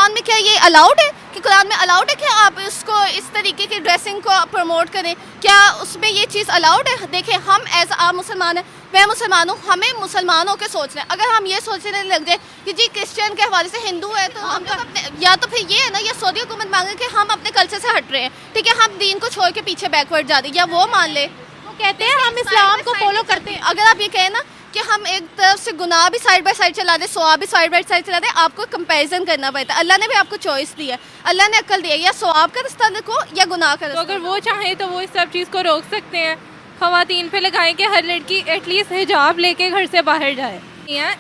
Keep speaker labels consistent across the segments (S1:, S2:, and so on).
S1: कुरान में क्या ये अलाउड है कि कुरान में अलाउड है कि आप इसको इस तरीके की ड्रेसिंग को प्रमोट करें? क्या उसमें ये चीज़ अलाउड है? देखिए, हम एज आप मुसलमान हैं, मैं मुसलमान हूँ, हमें मुसलमानों के सोचना है। अगर हम ये सोचने लग जाए कि जी क्रिश्चियन के हवाले से हिंदू है, तो हम लोग अपने, या तो फिर ये है ना, या सऊदी हुकूमत मांगे कि हम अपने कल्चर से हट रहे हैं, ठीक है, हम दीन को छोड़ के पीछे बैकवर्ड जा रहे हैं, या वो मान ले,
S2: वो कहते हैं हम इस्लाम को फॉलो करते हैं।
S1: अगर आप ये कहें ना कि हम एक तरफ से गुनाह भी साइड बाय साइड चला दें, सवाब भी साइड बाय साइड चला दें, आपको कंपैरिजन करना पड़ता है। अल्लाह ने भी आपको चॉइस दी है, अल्लाह ने अक्ल दी है, या सवाब का रास्ता देखो या गुनाह का
S3: तो
S1: रास्ता।
S3: अगर वो चाहें तो वो इस सब चीज़ को रोक सकते हैं। ख़वातीन पे लगाएं कि हर लड़की एटलीस्ट हिजाब लेके घर से बाहर जाए।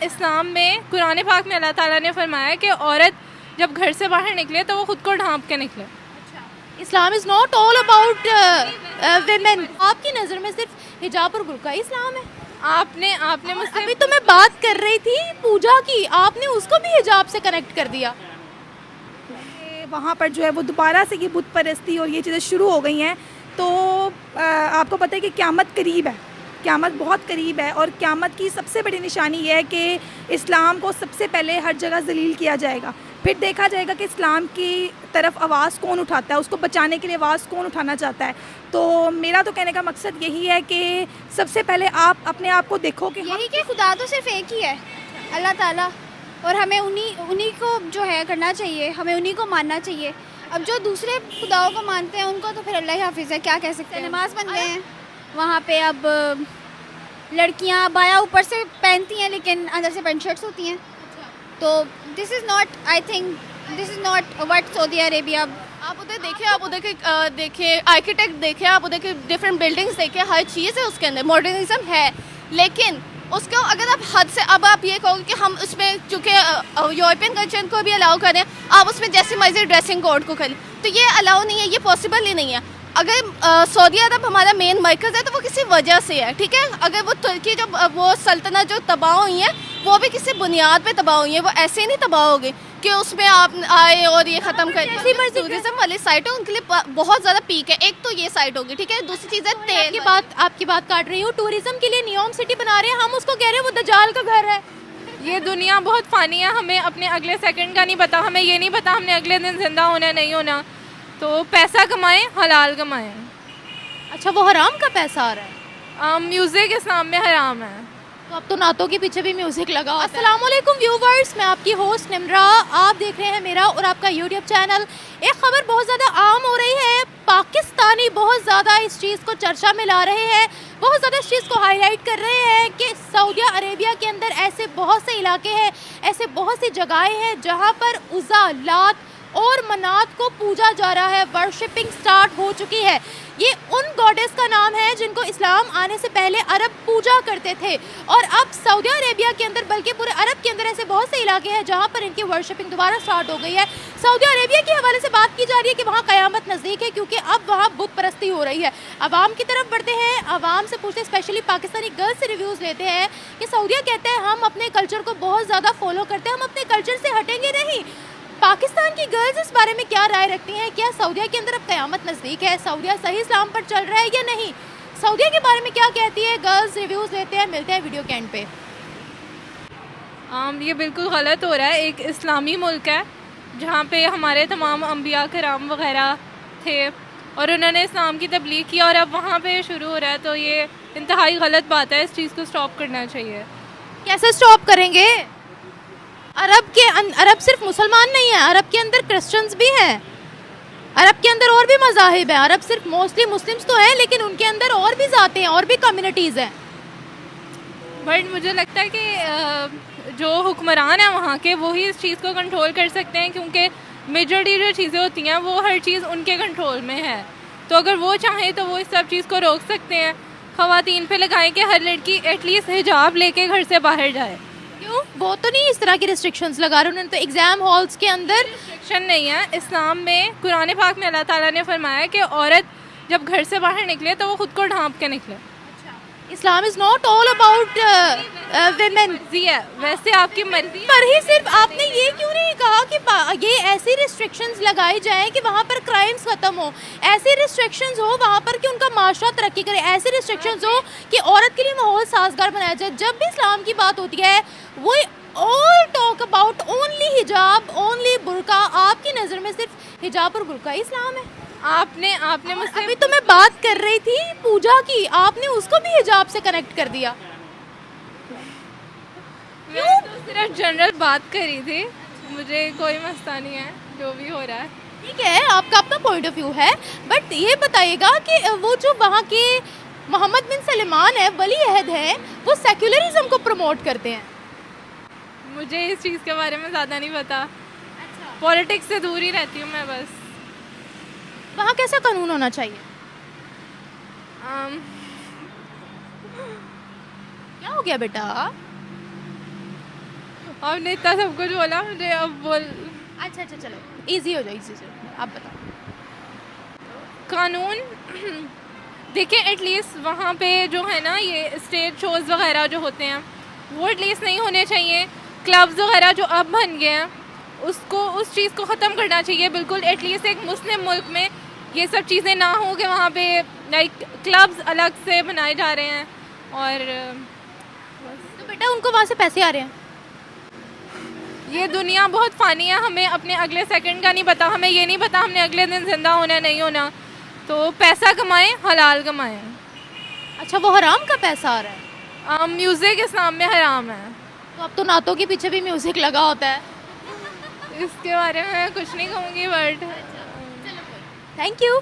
S3: इस्लाम में कुरान पाक में अल्लाह ताला ने फरमाया कि औरत जब घर से बाहर निकले तो वो खुद को ढांप के निकले।
S2: Islam is not all about women. आपकी नज़र में सिर्फ हिजाब और बुर्का ही इस्लाम है?
S3: आपने मुझसे
S2: अभी तो मैं बात कर रही थी पूजा की, आपने उसको भी हिजाब से कनेक्ट कर दिया।
S4: वहाँ पर जो है वो दोबारा से ये बुत परस्ती और ये चीज़ें शुरू हो गई हैं। तो आपको पता है कि क़यामत करीब है, क़यामत बहुत करीब है, और क़यामत की सबसे बड़ी निशानी ये है कि इस्लाम को सबसे पहले हर जगह ज़लील किया जाएगा। फिर देखा जाएगा कि इस्लाम की तरफ आवाज़ कौन उठाता है, उसको बचाने के लिए आवाज़ कौन उठाना चाहता है। तो मेरा तो कहने का मकसद यही है कि सबसे पहले आप अपने आप को देखो कि
S5: यही कि खुदा तो सिर्फ एक ही है, अल्लाह ताला, और हमें उन्हीं को जो है करना चाहिए, हमें उन्हीं को मानना चाहिए। अब जो दूसरे खुदाओं को मानते हैं उनको तो फिर अल्लाह ही हाफिज़ है, क्या कह सकते हैं। नमाज बन गए हैं वहाँ पे, अब लड़कियाँ बाया ऊपर से पहनती हैं लेकिन अंदर से पेंट शर्ट्स होती हैं। तो this is not, I think this is not what Saudi Arabia.
S1: आप उधर देखिए, आप उधर के देखिए आर्किटेक्ट देखिए, आप उधर के डिफरेंट बिल्डिंग्स देखिए, हर चीज़ है उसके अंदर, मॉडर्निज्म है, लेकिन उसको अगर आप हद से, अब आप ये कहोगे कि हम उसमें चूँकि यूरोपियन कल्चर को भी अलाउ करें, आप उसमें जैसे मर्जी ड्रेसिंग कोड को करें, तो ये अलाउ नहीं है, ये पॉसिबल ही नहीं है। अगर सऊदी अरब हमारा मेन मरकज़ है तो वो किसी वजह से है, ठीक है। अगर वो तुर्की जो वो सल्तनत जो तबाह हुई है वो भी किसी बुनियाद पे तबाह हुई है, वो ऐसे ही नहीं तबाह होगी कि उसमें आप आए और ये ख़त्म कर दिया। टूरिज्म वाली साइट है, उनके लिए बहुत ज़्यादा पीक है। एक तो ये साइट होगी, ठीक है, दूसरी चीज़ है तेल।
S2: आपकी बात काट रही हूँ, टूरिज्म के लिए नियोम सिटी बना रहे हैं, हम उसको कह रहे हैं वो दज्जाल का घर है।
S3: ये दुनिया बहुत फ़ानी है, हमें अपने अगले सेकंड का नहीं पता, हमें ये नहीं पता हमने अगले दिन ज़िंदा होना नहीं होना। तो पैसा कमाएं, हलाल कमाएं।
S2: अच्छा, वो हराम का पैसा आ रहा है?
S3: म्यूज़िक इस्लाम में हराम है।
S2: तो अब तो नातों के पीछे भी म्यूजिक लगा होता है। अस्सलाम वालेकुम व्यूवर्स, मैं आपकी होस्ट निम्रा, आप देख रहे हैं मेरा और आपका यूट्यूब चैनल। एक खबर बहुत ज़्यादा आम हो रही है, पाकिस्तानी बहुत ज़्यादा इस चीज़ को चर्चा में ला रहे हैं, बहुत ज़्यादा इस चीज़ को हाईलाइट कर रहे हैं कि सऊदी अरेबिया के अंदर ऐसे बहुत से इलाके हैं, ऐसे बहुत सी जगहें हैं जहाँ पर उज़ा, लात और मनात को पूजा जा रहा है, वर्शिपिंग स्टार्ट हो चुकी है। ये उन गॉडेस का नाम है जिनको इस्लाम आने से पहले अरब पूजा करते थे, और अब सऊदी अरेबिया के अंदर, बल्कि पूरे अरब के अंदर ऐसे बहुत से इलाके हैं जहाँ पर इनकी वर्शिपिंग दोबारा स्टार्ट हो गई है। सऊदी अरेबिया के हवाले से बात की जा रही है कि वहाँ क़यामत नज़दीक है, क्योंकि अब वहाँ बुत परस्ती हो रही है। अवाम की तरफ बढ़ते हैं, अवाम से पूछते हैं, स्पेशली पाकिस्तानी गर्ल्स से रिव्यूज़ लेते हैं कि सऊदिया कहते हैं हम अपने कल्चर को बहुत ज़्यादा फॉलो करते हैं, हम अपने कल्चर से हटेंगे नहीं। पाकिस्तान की गर्ल्स इस बारे में क्या राय रखती हैं? क्या सऊदिया के अंदर अब क़यामत नज़दीक है? सऊदिया सही इस्लाम पर चल रहा है या नहीं? सऊदिया के बारे में क्या कहती है गर्ल्स? रिव्यूज़ लेते हैं, मिलते हैं वीडियो के एंड पे।
S3: ये बिल्कुल गलत हो रहा है। एक इस्लामी मुल्क है जहाँ पे हमारे तमाम अंबिया कराम वगैरह थे और उन्होंने इस्लाम की तबलीग की, और अब वहाँ पे शुरू हो रहा है, तो ये इंतहाई गलत बात है। इस चीज़ को स्टॉप करना चाहिए।
S2: कैसे स्टॉप करेंगे? अरब सिर्फ मुसलमान नहीं है, अरब के अंदर क्रिश्चियंस भी हैं, अरब के अंदर और भी मज़ाहिब हैं। अरब सिर्फ मोस्टली मुस्लिम्स तो हैं, लेकिन उनके अंदर और भी ज़ातें हैं और भी कम्युनिटीज़ हैं।
S3: बट मुझे लगता है कि जो हुक्मरान हैं वहाँ के, वही इस चीज़ को कंट्रोल कर सकते हैं, क्योंकि मेजॉरिटी जो चीज़ें होती हैं वो हर चीज़ उनके कंट्रोल में है। तो अगर वो चाहें तो वो इस सब चीज़ को रोक सकते हैं। ख़वातीन पे लगाएं कि हर लड़की एटलीस्ट हिजाब लेके घर से बाहर जाए।
S2: क्यों? वो तो नहीं इस तरह की रिस्ट्रिक्शंस लगा रहे, उन्होंने तो एग्ज़ाम हॉल्स के अंदर
S3: रिस्ट्रिक्शन नहीं है। इस्लाम में कुरान पाक में अल्लाह ताला ने फरमाया कि औरत जब घर से बाहर निकले तो वो खुद को ढांप के निकले।
S2: Islam is not all about women.
S3: मर्जी है, वैसे आपकी मर्जी
S2: पर ही सिर्फ आपने ये क्यों नहीं कहा कि ये ऐसी रिस्ट्रिक्शंस लगाई जाएं कि वहाँ पर क्राइम्स ख़त्म हो, ऐसी रिस्ट्रिक्शंस हो वहाँ पर कि उनका माशरा तरक्की करे, ऐसी रिस्ट्रिक्शंस हो कि औरत के लिए माहौल साजगार बनाया जाए। जब भी इस्लाम की बात होती है वो ऑल टॉक अबाउट ओनली हिजाब, ओनली बुर्का। नज़र में सिर्फ हिजाब और बुर्का ही इस्लाम है?
S3: आपने मुझसे
S2: अभी तो मैं बात कर रही थी पूजा की, आपने उसको भी हिजाब से कनेक्ट कर दिया।
S3: मैं तो सिर्फ जनरल बात करी थी, मुझे कोई मसला नहीं है जो भी हो रहा है।
S2: ठीक है, आपका अपना पॉइंट ऑफ व्यू है, बट ये बताइएगा कि वो जो वहाँ के मोहम्मद बिन सलमान है, वली अहद है, वो सेक्युलरिज्म को प्रमोट करते हैं।
S3: मुझे इस चीज़ के बारे में ज़्यादा नहीं पता, पॉलिटिक्स से दूर ही रहती हूँ मैं बस।
S2: वहाँ कैसा कानून होना चाहिए? क्या हो गया बेटा?
S3: आपने इतना सब कुछ बोला, मुझे अब बोल।
S2: अच्छा चलो, इजी हो जाओ, आप बताओ।
S3: कानून देखिए, एटलीस्ट वहाँ पे जो है ना, ये स्टेज शोज़ वगैरह जो होते हैं वो एटलीस्ट नहीं होने चाहिए। क्लब्स वगैरह जो अब बन गए हैं उस चीज़ को ख़त्म करना चाहिए बिल्कुल। एटलीस्ट एक मुस्लिम मुल्क में ये सब चीज़ें ना हो कि वहाँ पे लाइक क्लब्स अलग से बनाए जा रहे हैं। और
S2: तो बेटा उनको वहाँ से पैसे आ रहे हैं।
S3: ये दुनिया बहुत फ़ानी है, हमें अपने अगले सेकंड का नहीं पता, हमें ये नहीं पता हमने अगले दिन ज़िंदा होना है नहीं होना। तो पैसा कमाएं, हलाल कमाएं।
S2: अच्छा, वो हराम का पैसा आ रहा है?
S3: म्यूज़िक इस्लाम में हराम है।
S2: तो अब तो नातों के पीछे भी म्यूज़िक लगा होता है।
S3: इसके बारे में मैं कुछ नहीं कहूँगी, बट
S2: थैंक यू।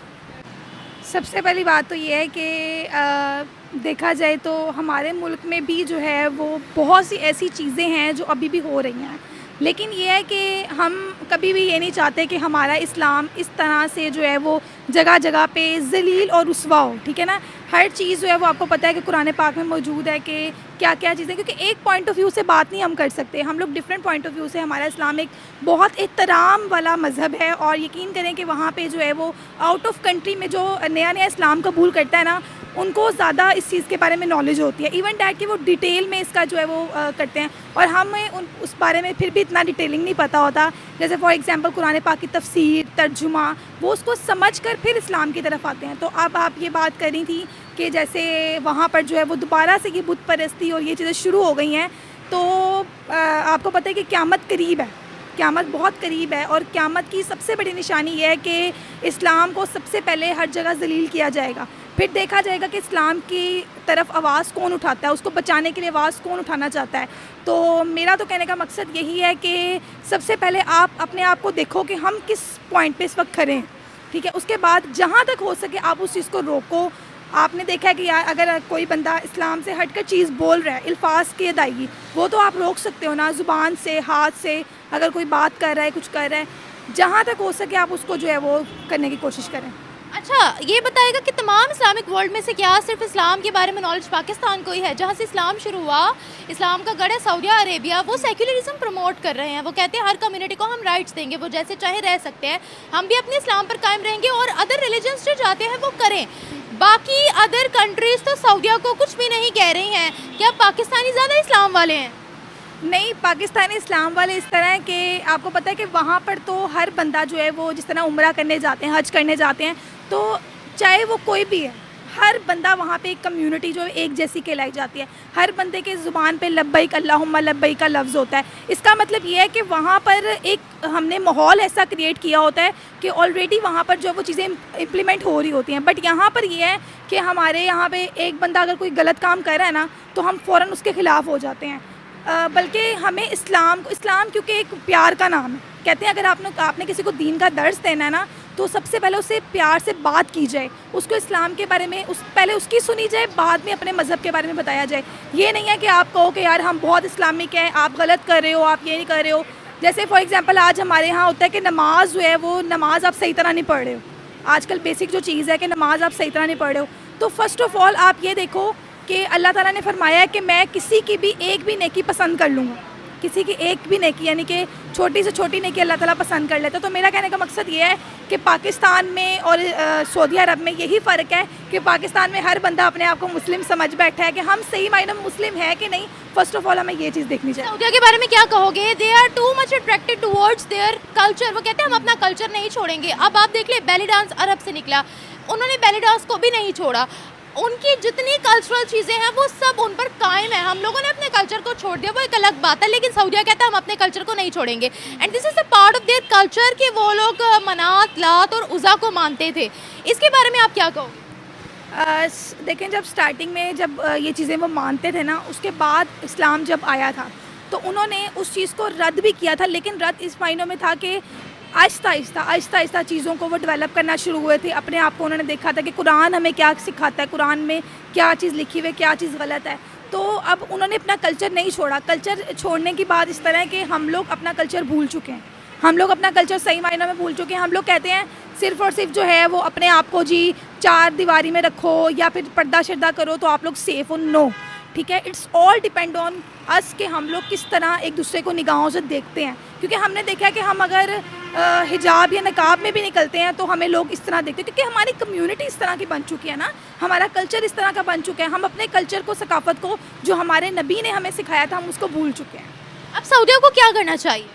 S4: सबसे पहली बात तो ये है कि देखा जाए तो हमारे मुल्क में भी जो है वो बहुत सी ऐसी चीज़ें हैं जो अभी भी हो रही हैं, लेकिन ये है कि हम कभी भी ये नहीं चाहते कि हमारा इस्लाम इस तरह से जो है वो जगह जगह पे ज़लील और रुस्वा हो। ठीक है ना, हर चीज़ जो है वो आपको पता है कि कुरान पाक में मौजूद है कि क्या क्या चीज़ें, क्योंकि एक पॉइंट ऑफ व्यू से बात नहीं हम कर सकते, हम लोग डिफरेंट पॉइंट ऑफ व्यू से। हमारा इस्लाम एक बहुत एहतराम वाला मज़हब है और यकीन करें कि वहाँ पे जो है वो आउट ऑफ कंट्री में जो नया नया इस्लाम कबूल करता है ना, उनको ज़्यादा इस चीज़ के बारे में नॉलेज होती है। इवन डैट कि वो डिटेल में इसका जो है वो करते हैं और हमें उस बारे में फिर भी इतना डिटेलिंग नहीं पता होता। जैसे फॉर एग्जांपल कुरान पाक की तफसीर, तर्जुमा, वो उसको समझ कर फिर इस्लाम की तरफ आते हैं। तो अब आप ये बात करी थी कि जैसे वहाँ पर जो है वो दोबारा से ये बुत परस्ती और ये चीज़ें शुरू हो गई हैं, तो आपको पता है कि क़यामत करीब है, क़यामत बहुत करीब है। और क़यामत की सबसे बड़ी निशानी ये है कि इस्लाम को सबसे पहले हर जगह ज़लील किया जाएगा। फिर देखा जाएगा कि इस्लाम की तरफ आवाज़ कौन उठाता है, उसको बचाने के लिए आवाज़ कौन उठाना चाहता है। तो मेरा तो कहने का मकसद यही है कि सबसे पहले आप अपने आप को देखो कि हम किस पॉइंट पे इस वक्त खड़े हैं। ठीक है, उसके बाद जहाँ तक हो सके आप उस चीज़ को रोको। आपने देखा है कि यार अगर कोई बंदा इस्लाम से हटकर चीज़ बोल रहा है, अल्फाज की अदायगी, वो तो आप रोक सकते हो ना, ज़ुबान से, हाथ से। अगर कोई बात कर रहा है, कुछ कर रहा है, जहाँ तक हो सके आप उसको जो है वो करने की कोशिश करें।
S2: अच्छा, ये बताएगा कि तमाम इस्लामिक वर्ल्ड में से क्या सिर्फ इस्लाम के बारे में नॉलेज पाकिस्तान को ही है? जहाँ से इस्लाम शुरू हुआ, इस्लाम का गढ़ है सऊदी अरेबिया, वो सेक्युलरिज्म प्रमोट कर रहे हैं। वो कहते हैं हर कम्युनिटी को हम राइट्स देंगे, वो जैसे चाहे रह सकते हैं, हम भी अपने इस्लाम पर कायम रहेंगे और अदर रिलीजन्स जो चाहते हैं वो करें। बाकी अदर कंट्रीज़ तो सऊदिया को कुछ भी नहीं कह रही हैं। क्या पाकिस्तानी ज़्यादा इस्लाम वाले हैं?
S4: नहीं, पाकिस्तानी इस्लाम वाले इस तरह है कि आपको पता है कि वहाँ पर तो हर बंदा जो है वो जिस तरह उम्रा करने जाते हैं, हज करने जाते हैं, तो चाहे वो कोई भी है, हर बंदा वहाँ पे एक कम्युनिटी जो है एक जैसी कहलाई जाती है। हर बंदे के ज़ुबान पे लब्बैक अल्लाहुम्मा लब्बैक का लफ्ज़ होता है। इसका मतलब ये है कि वहाँ पर एक हमने माहौल ऐसा क्रिएट किया होता है कि ऑलरेडी वहाँ पर जो वो चीज़ें इम्प्लीमेंट हो रही होती हैं। बट यहाँ पर ये है कि हमारे यहाँ पे एक बंदा अगर कोई गलत काम कर रहा है ना, तो हम फ़ौरन उसके ख़िलाफ़ हो जाते हैं। बल्कि हमें इस्लाम क्योंकि एक प्यार का नाम है। कहते हैं अगर आपने किसी को दीन का दर्स देना है ना, तो सबसे पहले उससे प्यार से बात की जाए, उसको इस्लाम के बारे में पहले उसकी सुनी जाए, बाद में अपने मज़हब के बारे में बताया जाए। ये नहीं है कि आप कहो कि यार हम बहुत इस्लामिक हैं, आप गलत कर रहे हो, आप ये नहीं कर रहे हो। जैसे फॉर एग्जांपल आज हमारे यहाँ होता है कि नमाज जो है वो नमाज आप सही तरह नहीं पढ़ रहे हो। आजकल बेसिक जो चीज़ है कि नमाज आप सही तरह नहीं पढ़ रहे हो। तो फर्स्ट ऑफ़ ऑल आप ये देखो कि अल्लाह ताला ने फरमाया है कि मैं किसी की भी एक भी नेकी पसंद कर लूँगा, किसी की एक भी नेकी, यानी कि छोटी से छोटी नेकी अल्लाह ताला पसंद कर लेता। तो मेरा कहने का मकसद ये है कि पाकिस्तान में और सऊदी अरब में यही फ़र्क है कि पाकिस्तान में हर बंदा अपने आप को मुस्लिम समझ बैठा है कि हम सही मायने में मुस्लिम है कि नहीं। फर्स्ट ऑफ ऑल हमें ये चीज़ देखनी चाहिए।
S2: सऊदिया के बारे में क्या कहोगे? They are too much attracted towards their culture. वो कहते हैं हम अपना कल्चर नहीं छोड़ेंगे। अब आप देख ले, बेली डांस अरब से निकला, उन्होंने बेली डांस को भी नहीं छोड़ा। उनकी जितनी कल्चरल चीज़ें हैं वो सब उन पर कायम है। हम लोगों ने अपने कल्चर को छोड़ दिया, वो एक अलग बात है, लेकिन सऊदिया कहता है हम अपने कल्चर को नहीं छोड़ेंगे। And this is a part of their culture कि वो लोग मनात, लात और उज़ा को मानते थे। इसके बारे में आप क्या कहोगे?
S4: देखें, जब स्टार्टिंग में जब ये चीज़ें वो मानते थे ना, उसके बाद इस्लाम जब आया था तो उन्होंने उस चीज़ को रद्द भी किया था, लेकिन रद्द इस मायनों में था कि आहिस्ता आहिस्ता चीज़ों को वो डेवलप करना शुरू हुए थे। अपने आप को उन्होंने देखा था कि कुरान हमें क्या सिखाता है, कुरान में क्या चीज़ लिखी हुई है, क्या चीज़ गलत है। तो अब उन्होंने अपना कल्चर नहीं छोड़ा। कल्चर छोड़ने की बात इस तरह है कि हम लोग अपना कल्चर भूल चुके हैं, हम लोग अपना कल्चर सही मायनों में भूल चुके हैं। हम लोग कहते हैं सिर्फ़ और सिर्फ जो है वो अपने आप को जी 4 दीवारी में रखो या फिर पर्दा शर्दा करो तो आप लोग सेफ़ हो। नो, ठीक है, it's all depend on us कि हम लोग किस तरह एक दूसरे को निगाहों से देखते हैं। क्योंकि हमने देखा है कि हम अगर हिजाब या नकाब में भी निकलते हैं तो हमें लोग इस तरह देखते हैं, क्योंकि हमारी कम्युनिटी इस तरह की बन चुकी है ना, हमारा कल्चर इस तरह का बन चुका है। हम अपने कल्चर को, सकाफत को, जो हमारे नबी ने हमें सिखाया था, हम उसको भूल चुके हैं।
S2: अब सऊदिया को क्या करना चाहिए?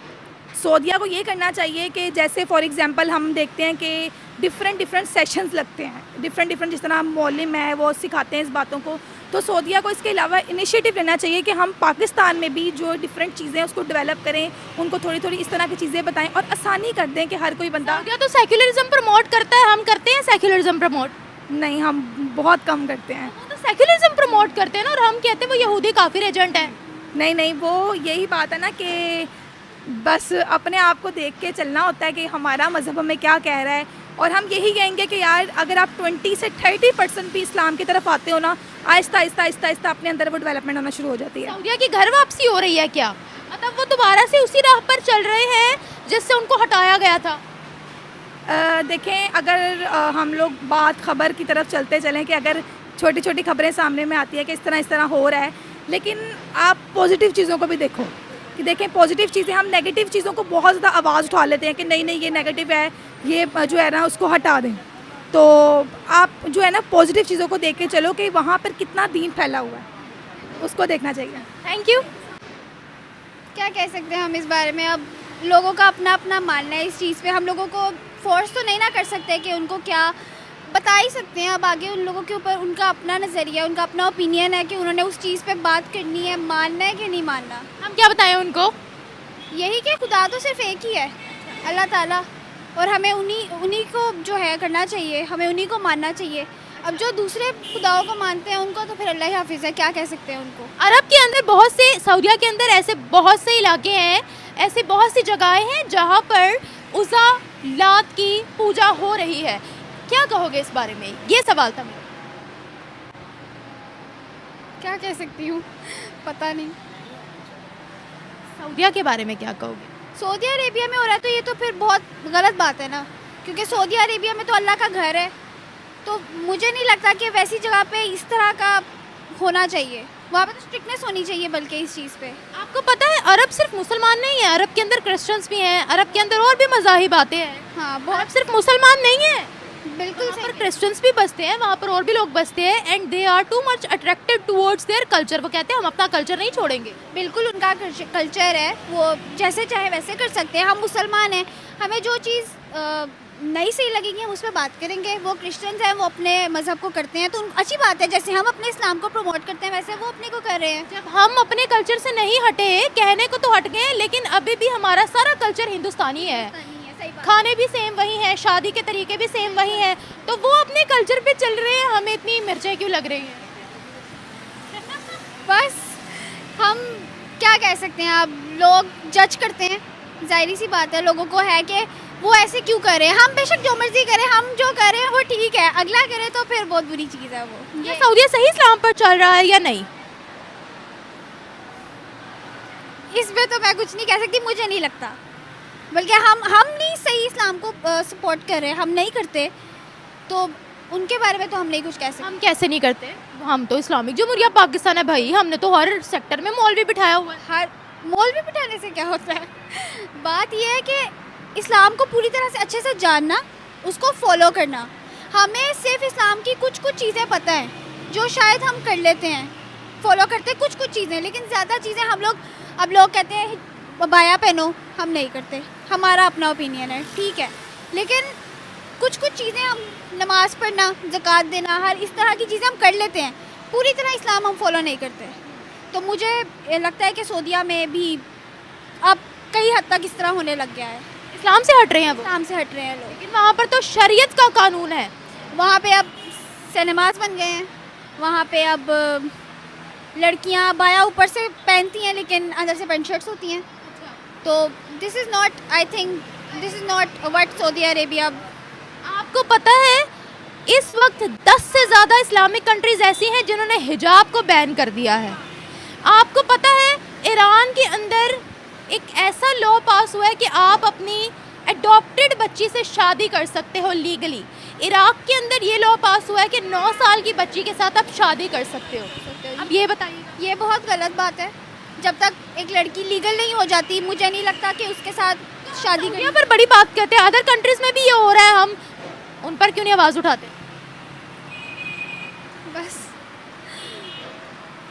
S4: सऊदिया को ये करना चाहिए कि जैसे फॉर एग्जांपल हम देखते हैं कि डिफरेंट सेशंस लगते हैं, डिफरेंट जिस तरह मौलिम है वो सिखाते हैं इस बातों को। तो सऊदिया को इसके अलावा इनिशिएटिव लेना चाहिए कि हम पाकिस्तान में भी जो डिफरेंट चीज़ें हैं उसको डेवलप करें, उनको थोड़ी इस तरह की चीज़ें बताएं और आसानी कर दें कि हर कोई बंदा।
S2: सऊदिया तो सेक्युलरिज्म प्रमोट करता है, हम करते हैं सेक्युलरिज्म प्रमोट?
S4: नहीं, हम बहुत कम करते हैं।
S2: वो तो सेक्युलरिज्म प्रमोट करते हैं ना, और हम कहते हैं वो यहूदी काफिर एजेंट है।
S4: नहीं, वो यही बात है ना कि बस अपने आप को देख के चलना होता है कि हमारा मज़हब हमें क्या कह रहा है, और हम यही कहेंगे कि यार अगर आप 20 से 30% भी इस्लाम की तरफ आते हो ना, आहिस्ता आहिस्ता अपने अंदर वो डेवलपमेंट होना शुरू हो जाती है।
S2: सऊदिया की घर वापसी हो रही है क्या? मतलब वो दोबारा से उसी राह पर चल रहे हैं जिससे उनको हटाया गया था?
S4: देखें, अगर हम लोग बात खबर की तरफ चलते चलें कि अगर छोटी खबरें सामने में आती है कि इस तरह हो रहा है, लेकिन आप पॉजिटिव चीज़ों को भी देखो कि देखें पॉजिटिव चीज़ें, हम नेगेटिव चीज़ों को बहुत ज़्यादा आवाज़ उठा लेते हैं कि नहीं ये नेगेटिव है, ये जो है ना उसको हटा दें। तो आप जो है ना पॉजिटिव चीज़ों को देख के चलो कि वहाँ पर कितना दीन फैला हुआ है, उसको देखना चाहिए।
S2: Thank you.
S5: क्या कह सकते हैं हम इस बारे में? अब लोगों का अपना मानना है इस चीज़ पे, हम लोगों को फोर्स तो नहीं ना कर सकते कि उनको क्या बता ही सकते हैं। अब आगे उन लोगों के ऊपर उनका अपना नज़रिया, उनका अपना ओपिनियन है कि उन्होंने उस चीज़ पे बात करनी है, मानना है कि नहीं मानना।
S2: हम क्या बताएं उनको?
S5: यही कि खुदा तो सिर्फ एक ही है, अल्लाह ताला, और हमें उन्हीं को जो है करना चाहिए, हमें उन्हीं को मानना चाहिए। अब जो दूसरे खुदाओं को मानते हैं उनको तो फिर अल्लाह ही हाफिज़ है, क्या कह सकते हैं उनको।
S2: अरब के अंदर बहुत से, सऊदिया के अंदर ऐसे बहुत से इलाके हैं, ऐसी बहुत सी जगहें हैं जहाँ पर उज़ा, लात की पूजा हो रही है। क्या कहोगे इस बारे में? ये सवाल था मेरा।
S5: क्या कह सकती हूँ, पता नहीं।
S2: सऊदिया के बारे में क्या कहोगे?
S5: सऊदी अरेबिया में हो रहा है तो ये तो फिर बहुत गलत बात है ना, क्योंकि सऊदी अरेबिया में तो अल्लाह का घर है, तो मुझे नहीं लगता कि वैसी जगह पे इस तरह का होना चाहिए। वहाँ पे तो स्ट्रिक्टनेस होनी चाहिए बल्कि इस चीज़ पे।
S2: आपको पता है अरब सिर्फ मुसलमान नहीं है, अरब के अंदर क्रिश्चियंस भी हैं, अरब के अंदर और भी मज़ाहिब आते हैं।
S5: हाँ,
S2: अरब
S5: बहुत
S2: सिर्फ मुसलमान नहीं है,
S5: बिल्कुल
S2: वहाँ पर
S5: सही।
S2: क्रिश्चियंस भी बसते हैं, वहाँ पर और भी लोग बसते हैं, and they are too much attracted towards their culture. वो कहते हैं हम अपना कल्चर नहीं छोड़ेंगे।
S5: बिल्कुल उनका कल्चर है, वो जैसे चाहे वैसे कर सकते हैं। हम मुसलमान हैं, हमें जो चीज़ नहीं सही लगेगी हम उस पर बात करेंगे। वो क्रिश्चियंस हैं, वो अपने मज़हब को करते हैं तो अच्छी बात है। जैसे हम अपने इस्लाम को प्रमोट करते हैं वैसे वो अपने को कर रहे हैं।
S2: जब हम अपने कल्चर से नहीं हटे, कहने को तो हट गए, लेकिन अभी भी हमारा सारा कल्चर हिंदुस्तानी है।
S5: सही बात।
S2: खाने भी सेम वही हैं, शादी के तरीके भी सेम वही हैं, तो वो अपने कल्चर पे चल रहे हैं, हमें इतनी मिर्चें क्यों लग रही हैं?
S5: बस हम क्या कह सकते हैं, अब लोग जज करते हैं, जाहिर सी बात है। लोगों को है कि वो ऐसे क्यों कर रहे हैं, हम बेशक जो मर्जी करें, हम जो कर रहे हैं वो ठीक है, अगला करे तो फिर बहुत बुरी चीज़ है वो।
S2: ये सऊदीया सही इस्लाम पर चल रहा है या नहीं?
S5: इसमें तो मैं कुछ नहीं कह सकती, मुझे नहीं लगता। बल्कि हम नहीं सही इस्लाम को सपोर्ट कर रहे हैं, हम नहीं करते, तो उनके बारे में तो हम नहीं कुछ कह सकते।
S2: हम कैसे नहीं करते? हम तो इस्लामिक जमहूरिया पाकिस्तान है भाई, हमने तो हर सेक्टर में मौलवी बिठाया हुआ है।
S5: हर मौलवी बिठाने से क्या होता है? बात यह है कि इस्लाम को पूरी तरह से अच्छे से जानना, उसको फॉलो करना। हमें सिर्फ इस्लाम की कुछ चीज़ें पता हैं जो शायद हम कर लेते हैं, फॉलो करते कुछ चीज़ें, लेकिन ज़्यादा चीज़ें हम लोग, अब लोग कहते हैं बाया पहनो, हम नहीं करते, हमारा अपना ओपिनियन है, ठीक है, लेकिन कुछ चीज़ें हम नमाज़ पढ़ना, ज़कात देना, हर इस तरह की चीज़ें हम कर लेते हैं, पूरी तरह इस्लाम हम फॉलो नहीं करते। तो मुझे लगता है कि सऊदीया में भी अब कई हद तक इस तरह होने लग गया है,
S2: इस्लाम से हट रहे हैं वो,
S5: इस्लाम से हट रहे हैं लोग।
S2: लेकिन वहाँ पर तो शरीयत का कानून है।
S5: वहाँ पे अब सिनेमाज बन गए हैं, वहाँ पे अब लड़कियाँ बाया ऊपर से पहनती हैं लेकिन अंदर से पैंट शर्ट्स होती हैं। तो this is not, I think this is not what Saudi Arabia.
S2: आपको पता है इस वक्त 10 से ज़्यादा इस्लामिक कंट्रीज़ ऐसी हैं जिन्होंने हिजाब को बैन कर दिया है। आपको पता है ईरान के अंदर एक ऐसा लॉ पास हुआ है कि आप अपनी एडॉप्टेड बच्ची से शादी कर सकते हो लीगली। इराक के अंदर ये लॉ पास हुआ है कि 9 साल की बच्ची के साथ आप शादी कर सकते हो। अब ये बताइए,
S5: ये बहुत गलत बात है। जब तक एक लड़की लीगल नहीं हो जाती, मुझे नहीं लगता कि उसके साथ शादी करनी।
S2: यहाँ पर बड़ी बात कहते हैं, अदर कंट्रीज़ में भी ये हो रहा है, हम उन पर क्यों नहीं आवाज़ उठाते?
S5: बस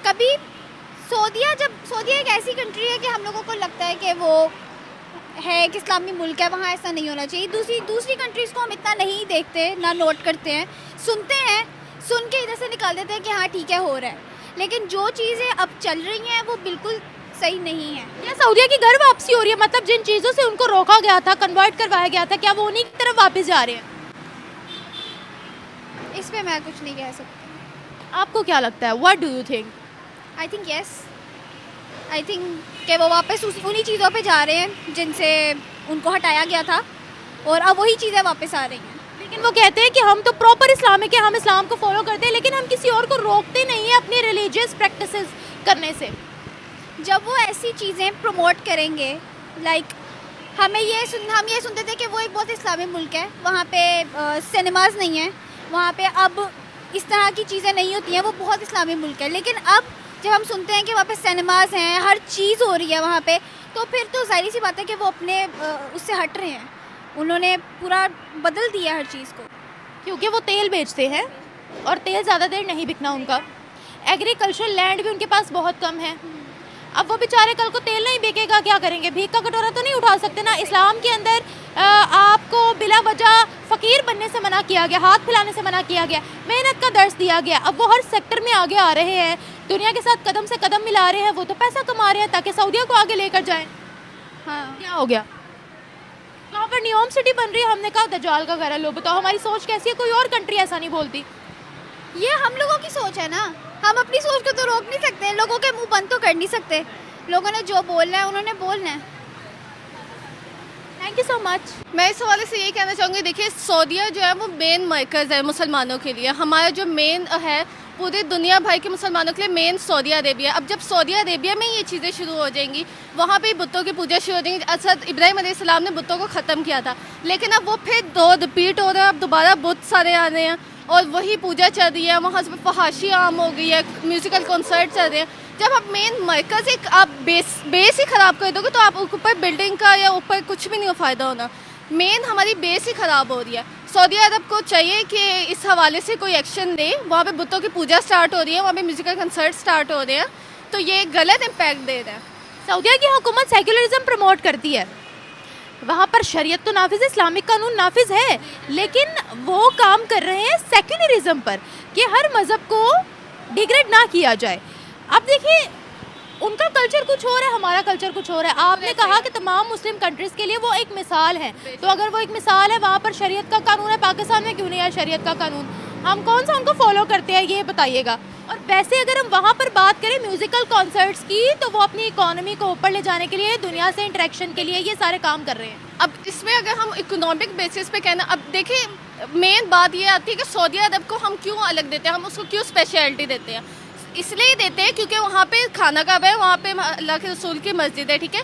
S5: कभी सऊदीया एक ऐसी कंट्री है कि हम लोगों को लगता है कि वो है एक इस्लामी मुल्क है, वहाँ ऐसा नहीं होना चाहिए। दूसरी कंट्रीज़ को हम इतना नहीं देखते, ना नोट करते हैं, सुनते हैं, सुन के इधर से निकाल देते हैं कि हाँ ठीक है हो रहा है, लेकिन जो चीज़ें अब चल रही हैं वो बिल्कुल सही नहीं है।
S2: क्या सऊदीया की घर वापसी हो रही है? मतलब जिन चीज़ों से उनको रोका गया था, कन्वर्ट करवाया गया था, क्या वो उन्हीं की तरफ वापस जा रहे हैं?
S5: इस पे मैं कुछ नहीं कह सकती।
S2: आपको क्या लगता है, what do you think?
S5: I think yes, I think कि वो वापस उन्हीं चीज़ों पे जा रहे हैं जिनसे उनको हटाया गया था, और अब वही चीज़ें वापस आ रही हैं।
S2: लेकिन वो कहते हैं कि हम तो प्रॉपर इस्लामिक है, हम इस्लाम को फॉलो करते हैं, लेकिन हम किसी और को रोकते नहीं है अपनी रिलीजियस प्रैक्टिसेस करने से।
S5: जब वो ऐसी चीज़ें प्रमोट करेंगे, लाइक हम ये सुनते थे कि वो एक बहुत इस्लामी मुल्क है, वहाँ पे सिनेमाज नहीं है, वहाँ पे अब इस तरह की चीज़ें नहीं होती हैं, वो बहुत इस्लामी मुल्क है। लेकिन अब जब हम सुनते हैं कि वहाँ पे सिनेमाज हैं, हर चीज़ हो रही है वहाँ पे, तो फिर तो जाहिर सी बात है कि वो अपने उससे हट रहे हैं, उन्होंने पूरा बदल दिया हर चीज़ को।
S2: क्योंकि वो तेल बेचते हैं और तेल ज़्यादा देर नहीं बिकना उनका, एग्रीकल्चरल लैंड भी उनके पास बहुत कम है। अब वो बेचारे कल को तेल नहीं बेचेगा, क्या करेंगे? भीख का कटोरा तो नहीं उठा सकते ना। इस्लाम के अंदर आपको बिला वजह फ़कीर बनने से मना किया गया, हाथ फैलाने से मना किया गया, मेहनत का दर्स दिया गया। अब वो हर सेक्टर में आगे आ रहे हैं, दुनिया के साथ कदम से कदम मिला रहे हैं, वो तो पैसा कमा रहे हैं ताकि सऊदीया को आगे लेकर जाएं।
S5: हाँ,
S2: क्या हो गया? वहाँ पर न्यूयॉर्क सिटी बन रही है, हमने कहा दज्जाल का घर है। लो बताओ हमारी सोच कैसी है? कोई और कंट्री ऐसा नहीं बोलती।
S5: ये हम लोगों की सोच है ना, हम अपनी सोच को तो रोक नहीं सकते, लोगों के मुंह बंद तो कर नहीं सकते। लोगों ने जो बोलना है उन्होंने बोलना है।
S2: Thank you so much.
S1: मैं इस हवाले से ये कहना चाहूँगी, देखिए सऊदीया जो है वो मेन मरकज़ है मुसलमानों के लिए। हमारा जो मेन है पूरी दुनिया भर के मुसलमानों के लिए मेन सऊदी अरेबिया। अब जब सऊदी अरेबिया में ये चीज़ें शुरू हो जाएंगी, वहाँ पे बुतों की पूजा शुरू हो जाएंगी। असद इब्राहिम अलैहिस्सलाम ने बुतों को ख़त्म किया था, लेकिन अब वो फिर दो रिपीट हो रहे हैं, अब दोबारा बुत सारे आ रहे हैं और वही पूजा चल रही है। वहाँ से फहाशी आम हो गई है, म्यूज़िकल कॉन्सर्ट चल रहे हैं। जब आप मेन मरकज़ एक आप बेस ही ख़राब कर दोगे तो आप ऊपर बिल्डिंग का या ऊपर कुछ भी नहीं फ़ायदा होना। मेन हमारी बेस ही ख़राब हो रही है। सऊदी अरब को चाहिए कि इस हवाले से कोई एक्शन दे। वहाँ पे बुतों की पूजा स्टार्ट हो रही है, वहाँ पे म्यूज़िकल कंसर्ट स्टार्ट हो रहे हैं, तो ये गलत इम्पैक्ट दे रहा है।
S2: सऊदीया की हुकूमत सेक्युलरिज्म प्रमोट करती है, वहाँ पर शरीयत तो नाफिज है, इस्लामिक कानून नाफिज है, लेकिन वो काम कर रहे हैं सेक्युलरिज्म पर कि हर मज़हब को डिग्रेड ना किया जाए। अब देखिए उनका कल्चर कुछ और है, हमारा कल्चर कुछ और है। आपने कहा कि तमाम मुस्लिम कंट्रीज़ के लिए वो एक मिसाल है, तो अगर वो एक मिसाल है, वहाँ पर शरीयत का कानून है, पाकिस्तान में क्यों नहीं है शरीयत का कानून? हम कौन सा उनको फॉलो करते हैं ये बताइएगा। और वैसे अगर हम वहाँ पर बात करें म्यूज़िकल कॉन्सर्ट्स की, तो वो अपनी इकोनॉमी को ऊपर ले जाने के लिए, दुनिया से इंटरेक्शन के लिए ये सारे काम कर रहे हैं।
S1: अब इसमें अगर हम इकोनॉमिक बेसिस पे कहना, अब देखिए मेन बात ये आती है कि सऊदी अरब को हम क्यों अलग देते हैं, हम उसको क्यों स्पेशलिटी देते हैं? इसलिए देते हैं क्योंकि वहाँ पे खाना काबा है, वहाँ पे अल्लाह के रसूल की मस्जिद है, ठीक है।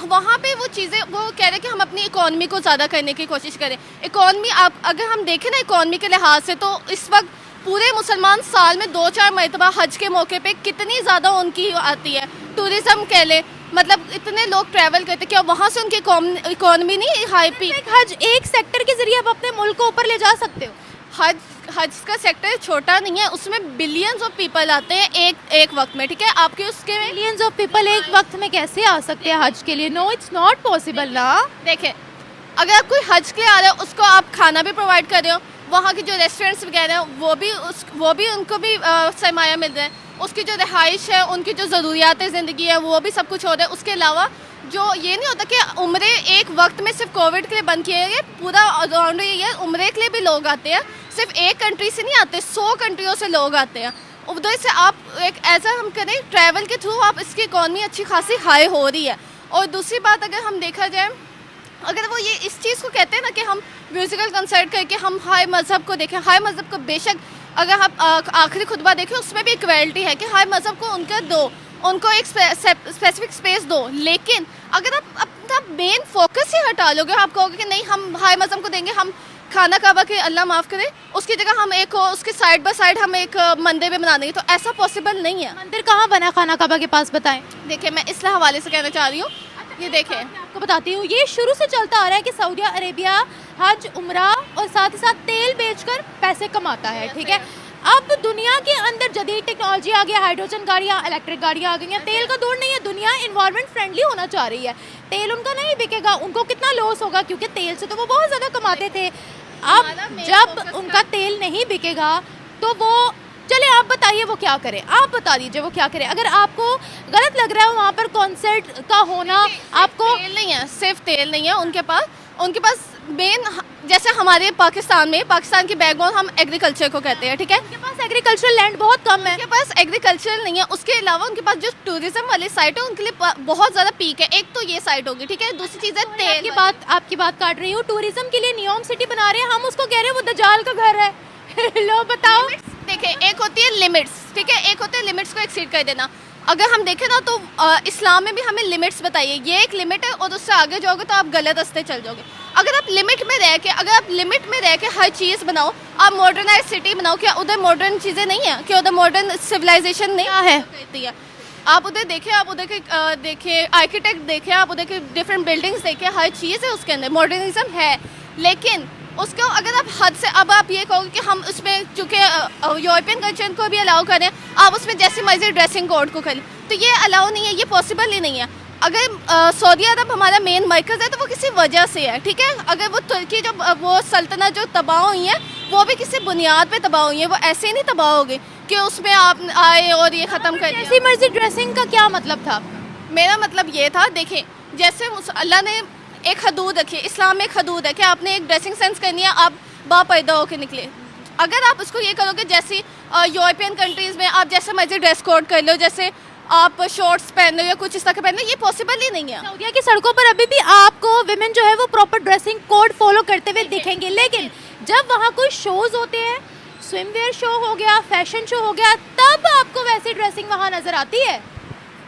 S1: वहाँ पे वो चीज़ें वो कह रहे हैं कि हम अपनी इकॉनमी को ज़्यादा करने की कोशिश करें। इकॉनमी आप अगर हम देखें ना इकॉनमी के लिहाज से, तो इस वक्त पूरे मुसलमान साल में 2-4 मरतबा हज के मौके पे कितनी ज़्यादा उनकी आती है, टूरिज़म कह ले, मतलब इतने लोग ट्रैवल करते, क्या वहाँ से उनकी इकॉनमी नहीं हाई पी?
S2: हज एक सेक्टर के जरिए आप अपने मुल्क को ऊपर ले जा सकते हो।
S1: हज का सेक्टर छोटा नहीं है, उसमें बिलियंस ऑफ पीपल आते हैं एक वक्त में, ठीक है। आपके उसके
S2: मिलियंस ऑफ पीपल एक वक्त में कैसे आ सकते हैं हज के लिए? नो, इट्स नॉट पॉसिबल ना।
S1: देखें अगर आप कोई हज के लिए आ रहे हो उसको आप खाना भी प्रोवाइड कर रहे हो, वहाँ के जो रेस्टोरेंट्स वगैरह हैं वो भी उनको भी सरमाया मिल रहा है, उसकी जो रिहाइश है, उनकी जो ज़रूरियात ज़िंदगी है वो भी सब कुछ हो रहा है। उसके अलावा जो ये नहीं होता कि उम्रे एक वक्त में सिर्फ कोविड के लिए बंद किए गए, पूरा ऑलराउंड ये है, उम्रे के लिए भी लोग आते हैं, सिर्फ एक कंट्री से नहीं आते, 100 कंट्रियों से लोग आते हैं। उधर से आप एक ऐसा हम करें ट्रैवल के थ्रू आप इसकी इकॉनमी अच्छी खासी हाई हो रही है। और दूसरी बात अगर हम देखा जाए, अगर वो ये इस चीज़ को कहते हैं ना कि हम म्यूज़िकल कंसर्ट करके हम हाई मज़हब को देखें, हाई मज़हब को बेशक अगर आप आखिरी खुतबा देखें उसमें भी इक्वलिटी है कि हाई मज़हब को उनका दो, उनको एक स्पेसिफिक स्पेस दो, लेकिन अगर आप अपना मेन फोकस ही हटा लोगे, आप कहोगे कि नहीं हम हाई मज़हब को देंगे, हम खाना काबा के अल्लाह माफ़ करे उसकी जगह हम एक उसके साइड बाय साइड हम एक मंदिर भी बना देंगे, तो ऐसा पॉसिबल नहीं है।
S2: मंदिर कहाँ बना खाना काबा के पास, बताएं।
S1: देखिए मैं इस हवाले से कहना चाह रही हूँ, ये देखें
S2: मैं आपको बताती हूँ, ये शुरू से चलता आ रहा है कि सऊदी अरेबिया हज, उम्रा और साथ ही साथ तेल बेचकर पैसे कमाता है, ठीक है। अब दुनिया के अंदर जदीद टेक्नोलॉजी आ गया, हाइड्रोजन गाड़ियाँ, इलेक्ट्रिक गाड़ियाँ आ गई हैं, तेल का दौर नहीं है, दुनिया इन्वायरमेंट फ्रेंडली होना चाह रही है। तेल उनका नहीं बिकेगा, उनको कितना लॉस होगा, क्योंकि तेल से तो वो बहुत ज़्यादा कमाते थे। अब जब उनका तेल नहीं बिकेगा तो वो, चले आप बताइए वो क्या करे, आप बता दीजिए वो क्या करे। अगर आपको गलत लग रहा है वहाँ पर कॉन्सर्ट का होना, आपको
S1: तेल नहीं है, सिर्फ तेल नहीं है उनके पास मेन, जैसे हमारे पाकिस्तान की बैकबोन हम एग्रीकल्चर को कहते हैं, ठीक है।
S2: उनके पास एग्रीकल्चरल लैंड बहुत कम है,
S1: उनके पास एग्रीकल्चरल नहीं है, उसके अलावा उनके पास जो टूरिज्म वाली साइट है उनके लिए बहुत ज़्यादा पीक है। एक तो ये साइट होगी, ठीक है, दूसरी चीज़ है तेल।
S2: आपकी बात काट रही हूँ, टूरिज्म के लिए नियोम सिटी बना रहे हैं, हम उसको कह रहे हैं वो दज्जाल का घर है। लो बताओ।
S1: देखिए एक होती है लिमिट्स, ठीक है, एक होती है लिमिट्स को एक्सीड कर देना। अगर हम देखें ना तो इस्लाम में भी हमें लिमिट्स बताइए, ये एक लिमिट है और उससे आगे जाओगे तो आप गलत रास्ते चल जाओगे। अगर आप लिमिट में रह के हर चीज़ बनाओ, आप मॉडर्नाइज सिटी बनाओ, क्या उधर मॉडर्न चीज़ें नहीं है, क्या उधर मॉडर्न सिविलाइजेशन नहीं है कहती है। आप उधर देखें, आप उधर के देखिए आर्किटेक्ट देखें, आप उधर के डिफरेंट बिल्डिंग्स देखें, हर चीज़ है उसके अंदर, मॉडर्निज्म है। लेकिन उसको अगर आप हद से, अब आप ये कहोगे कि हम उसमें चूँकि यूरोपियन कल्चर को भी अलाउ करें, आप उसमें जैसे मर्जी ड्रेसिंग कोड को करें, तो ये अलाउ नहीं है, ये पॉसिबल ही नहीं है। अगर सऊदी अरब हमारा मेन मरकज़ है तो वो किसी वजह से है, ठीक है। अगर वो तुर्की जो वो सल्तनत जो तबाह हुई है वो भी किसी बुनियाद पे तबाह हुई है, वो ऐसे ही नहीं तबाह होगी कि उसमें आप आए और ये ख़त्म कर
S2: ऐसी मर्जी ड्रेसिंग का क्या मतलब था?
S1: मेरा मतलब ये था, देखिए जैसे अल्लाह ने एक हदूद रखी है, इस्लाम में एक हदूद है कि आपने एक ड्रेसिंग सेंस करनी है, आप बापर्दा होकर निकले। अगर आप उसको ये करोगे जैसे यूरोपियन कंट्रीज़ में आप जैसे मर्जी ड्रेस कोड कर लो, जैसे आप शॉर्ट्स पहन लो या कुछ इस तरह के पहन लो, ये पॉसिबल ही नहीं है।
S2: सऊदीया की सड़कों पर अभी भी आपको विमेन जो है वो प्रॉपर ड्रेसिंग कोड फॉलो करते हुए दिखेंगे, लेकिन जब वहाँ कोई शोज होते हैं, स्विमवेयर शो हो गया, फैशन शो हो गया, तब आपको वैसी ड्रेसिंग वहाँ नजर आती है।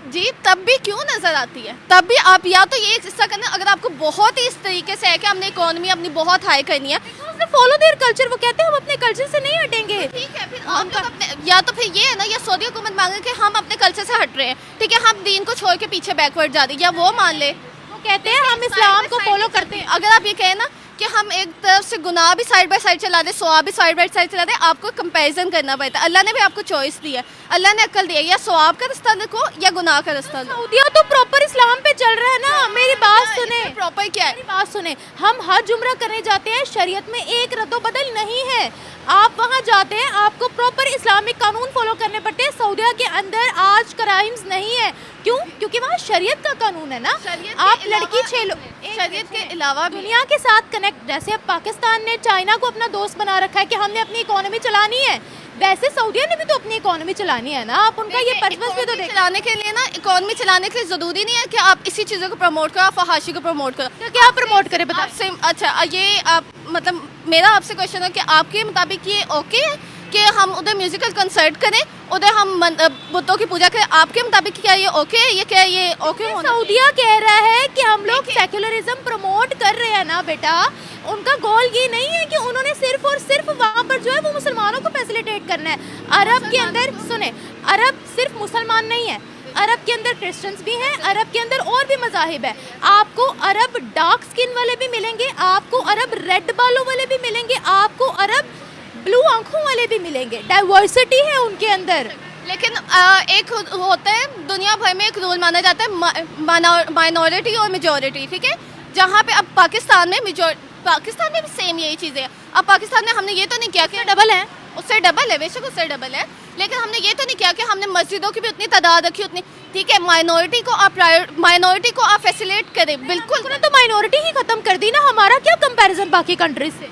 S1: जी तब भी क्यों नज़र आती है, तब भी आप या तो ये हिस्सा करना, अगर आपको बहुत ही इस तरीके से है कि हमने इकोनॉमी अपनी बहुत हाई करनी है,
S2: फॉलो देयर कल्चर, वो कहते हैं हम अपने कल्चर से नहीं हटेंगे।
S1: ठीक है, फिर हम लोग अपने, या तो फिर ये है ना, या सऊदी हुकूमत मांगे कि हम अपने कल्चर से हट रहे हैं, ठीक है, हम दीन को छोड़ के पीछे बैकवर्ड जा रहे हैं, या वो मान ले,
S2: वो कहते हैं हम इस्लाम को फॉलो करते हैं।
S1: अगर आप ये कहें ना कि हम एक तरफ से गुनाह भी साइड बाय साइड चला दे, सवाब भी साइड बाय साइड चला दे, आपको कंपैरिजन करना पड़ता है। अल्लाह ने भी आपको चॉइस दी है, अल्लाह ने अक्ल दी है, या सवाब का रास्ता देखो या गुनाह का रास्ता देखो।
S2: सऊदीया तो प्रॉपर इस्लाम पे चल रहा है ना, मेरी बात सुने,
S1: प्रॉपर क्या है,
S2: मेरी बात सुने, हम हज उम्रा करने जाते हैं, शरीयत में एक रद्दो बदल नहीं है, आप वहाँ जाते हैं आपको प्रॉपर इस्लामिक कानून फॉलो करने पड़ते हैं। सऊदीया के अंदर आज क्राइम्स नहीं है, क्यों? क्योंकि वहाँ शरीयत का कानून है ना। आप लड़की
S1: शरीयत के अलावा
S2: दुनिया के साथ कनेक्ट, जैसे अब पाकिस्तान ने चाइना को अपना दोस्त बना रखा है कि हमने अपनी इकोनॉमी चलानी है, वैसे सऊदीया ने भी तो अपनी इकोनॉमी चलानी है ना। आप उनका ये पर्पस भी तो देखें।
S1: चलाने के लिए ना, इकोनॉमी चलाने के लिए ज़रूरी नहीं है कि आप इसी चीज़ों को प्रमोट करो, आप फहाशी को प्रमोट करो।
S2: तो क्या प्रमोट करें बताओ?
S1: आपसे अच्छा ये आप मतलब मेरा आपसे क्वेश्चन है कि आपके मुताबिक ये ओके है कि हम उधर म्यूजिकल कंसर्ट करें, उधर हम बुतों की पूजा करें, आपके मुताबिक क्या ये ओके है? ये क्या ये ओके होना?
S2: सऊदीया कह रहा है कि हम लोग सेक्युलरिज्म प्रमोट कर रहे हैं ना बेटा, उनका गोल ये नहीं है कि उन्होंने सिर्फ और सिर्फ वहाँ पर जो है वो मुसलमानों को फैसिलिटेट करना है। अरब के अंदर सुने, अरब सिर्फ मुसलमान नहीं है, अरब के अंदर क्रिश्चियंस भी हैं, अरब के अंदर और भी मज़ाहिब है। आपको अरब डार्क स्किन वाले भी मिलेंगे, आपको अरब रेड बालों वाले भी मिलेंगे, आपको अरब ब्लू आंखों वाले भी मिलेंगे, डाइवर्सिटी है उनके अंदर।
S1: लेकिन एक होता है दुनिया भर में एक रूल माना जाता है माइनॉरिटी और मेजॉरिटी, ठीक है। जहाँ पे अब पाकिस्तान में पाकिस्तान में भी सेम यही चीज़ें हैं। अब पाकिस्तान में हमने ये तो नहीं किया कि
S2: डबल है।
S1: उससे डबल है, बेशक उससे डबल है, लेकिन हमने ये तो नहीं किया कि हमने मस्जिदों की भी उतनी तादाद रखी उतनी। ठीक है, माइनॉरिटी को आप फैसिलिटेट करें, बिल्कुल।
S2: तो माइनॉरिटी ही खत्म कर दी ना, हमारा क्या कंपैरिजन बाकी कंट्रीज से?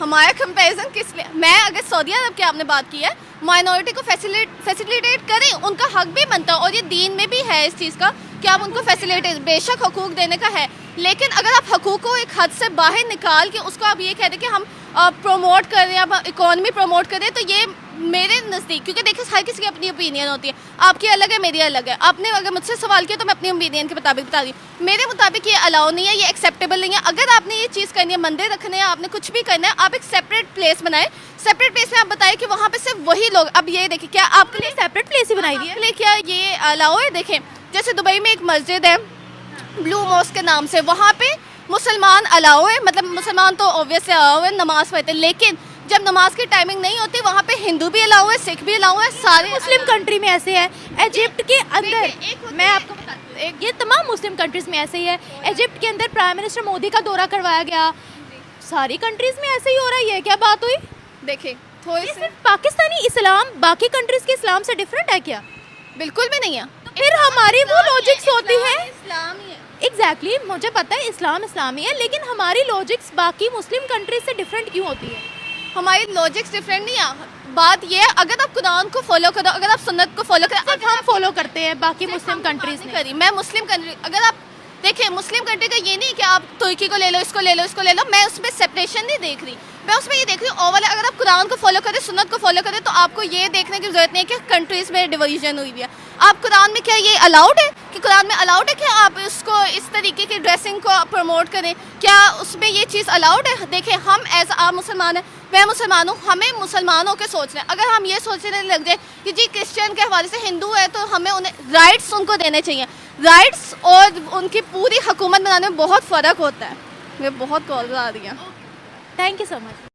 S1: हमारा कंपैरिजन किस लिए? मैं अगर सऊदी अरब की आपने बात की है, माइनॉरिटी को फैसिलिटेट करें, उनका हक भी बनता है और ये दीन में भी है इस चीज़ का कि आप उनको फैसिलिटेट, बेशक हकूक़ देने का है, लेकिन अगर आप हकूक़ को एक हद से बाहर निकाल के उसको आप ये कह दें कि हम प्रमोट कर रहे हैं, आप इकॉनमी प्रमोट कर रहे हैं, तो ये मेरे नज़दीक, क्योंकि देखिए हर किसी की अपनी ओपिनियन होती है, आपकी अलग है, मेरी अलग है। आपने अगर मुझसे सवाल किया तो मैं अपनी ओपिनियन के मुताबिक बता रही हूँ। मेरे मुताबिक ये अलाउ नहीं है, ये एक्सेप्टेबल नहीं है। अगर आपने ये चीज़ करनी है, मंदिर रखने हैं, आपने कुछ भी करना है, आप एक सेपरेट प्लेस बनाए, सेपरेट प्लेस में आप बताएं कि वहाँ पे सिर्फ वही लोग। अब ये देखिए, क्या आपके लिए
S2: सेपरेट प्लेस ही बनाई हुई है?
S1: आपके लिए क्या ये अलाउ है? देखें, जैसे दुबई में एक मस्जिद है ब्लू मॉस्क के नाम से, वहाँ पे मुसलमान अलाउ है, मतलब मुसलमान तो ऑब्वियसली अलाउ है, नमाज पढ़ते, लेकिन जब नमाज की टाइमिंग नहीं होती वहाँ पे हिंदू भी अलाउ है, सिख भी अलाउ है, सारे
S2: मुस्लिम कंट्री में ऐसे है। इजिप्ट के अंदर मैं आपको बताती हूँ, ये तमाम मुस्लिम कंट्रीज में ऐसे ही है। इजिप्ट के अंदर प्राइम मिनिस्टर मोदी का दौरा करवाया गया, सारी कंट्रीज में ऐसे ही हो रही है। क्या बात हुई?
S1: देखिए थोड़ी सी,
S2: पाकिस्तानी इस्लाम बाकी कंट्रीज के इस्लाम से डिफरेंट है क्या?
S1: बिल्कुल भी नहीं है।
S2: तो फिर हमारी वो लॉजिक्स होती है।
S1: इस्लाम ही है।
S2: एग्जैक्टली, मुझे पता है इस्लाम इस्लामी है, लेकिन हमारी लॉजिक्स बाकी मुस्लिम कंट्रीज से डिफरेंट क्यों होती है?
S1: हमारी लॉजिक्स डिफरेंट नहीं है। बात ये है, अगर आप कुरान को फॉलो करो, अगर आप सुन्नत को फॉलो करो,
S2: सिर्फ हम फॉलो करते हैं, बाकी मुस्लिम कंट्रीज
S1: नहीं
S2: ने
S1: करी। मैं मुस्लिम कंट्री, अगर आप देखिए मुस्लिम कंट्री का ये नहीं कि आप तुर्की को ले लो, इसको ले लो, इसको ले लो, मैं उसमें सेपरेशन नहीं देख रही, मैं उसमें ये देख रही हूँ ओवरऑल। अगर आप कुरान को फॉलो करें, सुन्नत को फॉलो करें, तो आपको ये देखने की जरूरत नहीं है कि कंट्रीज में डिवीजन हुई है। आप कुरान में क्या ये अलाउड है कि कुरान में अलाउड है कि आप इसको इस तरीके की ड्रेसिंग को प्रमोट करें? क्या उसमें ये चीज़ अलाउड है? देखिए, हम एज आप मुसलमान हैं, मैं मुसलमान हूँ, हमें मुसलमानों के सोचना है। अगर हम ये सोचने लग जाए कि जी क्रिश्चियन के हवाले से हिंदू है, तो हमें उन्हें राइट्स उनको देने चाहिए। राइट्स और उनकी पूरी हुकूमत बनाने में बहुत फ़र्क होता है। मुझे बहुत कॉल आ रही है।
S2: Thank you so much.